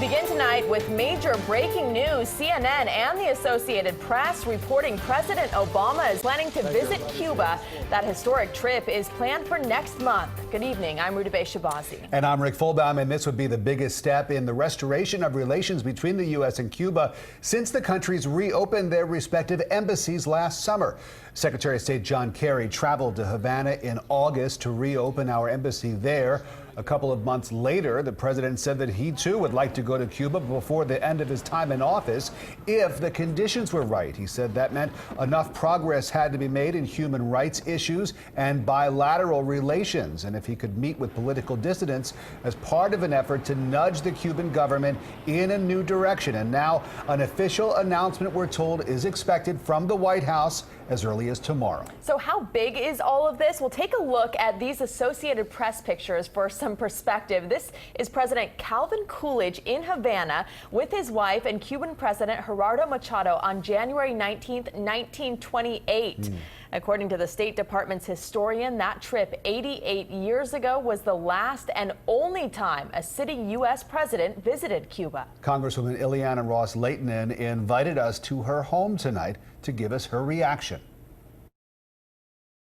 begin tonight with major breaking news. CNN and the Associated Press reporting President Obama is planning to visit Cuba. That historic trip is planned for next month. Good evening. I'm Rudabeh Shabazi. And I'm Rick Fulbaum, and this would be the biggest step in the restoration of relations between the U.S. and Cuba since the countries reopened their respective embassies last summer. Secretary of State John Kerry traveled to Havana in August to reopen our embassy there. A couple of months later, the president said that he, too, would like to go to Cuba before the end of his time in office if the conditions were right. He said that meant enough progress had to be made in human rights issues and bilateral relations, and if he could meet with political dissidents as part of an effort to nudge the Cuban government in a new direction. And now an official announcement, we're told, is expected from the White House as early as tomorrow. So how big is all of this? We'll take a look at these Associated Press pictures for some perspective. This is President Calvin Coolidge in Havana with his wife and Cuban President Gerardo Machado on January 19th, 1928. According to the State Department's historian, that trip 88 years ago was the last and only time a sitting U.S. president visited Cuba. Congresswoman Ileana Ros-Lehtinen invited us to her home tonight to give us her reaction.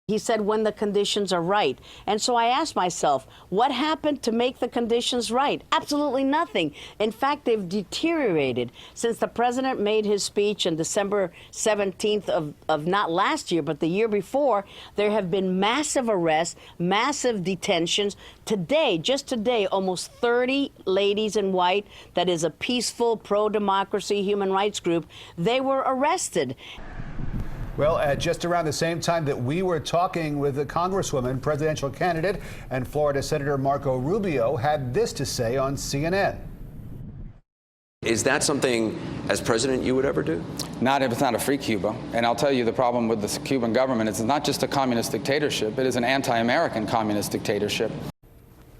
He said when the conditions are right. And so I asked myself, what happened to make the conditions right? Absolutely nothing. In fact, they've deteriorated since the president made his speech on December 17th of not last year, but the year before. There have been massive arrests, massive detentions. Today, just today, almost 30 ladies in white, that is a peaceful, pro-democracy human rights group, they were arrested. Well, at just around the same time that we were talking with the Congresswoman, presidential candidate, and Florida Senator Marco Rubio had this to say on CNN. Is that something, as president, you would ever do? Not if it's not a free Cuba. And I'll tell you, the problem with the Cuban government is it's not just a communist dictatorship. It is an anti-American communist dictatorship.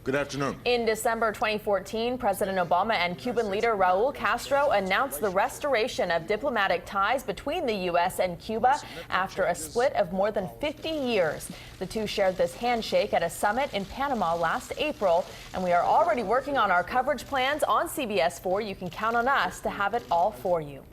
Good afternoon. In December 2014, President Obama and Cuban leader Raul Castro announced the restoration of diplomatic ties between the U.S. and Cuba after a split of more than 50 years. The two shared this handshake at a summit in Panama last April, and we are already working on our coverage plans on CBS 4. You can count on us to have it all for you.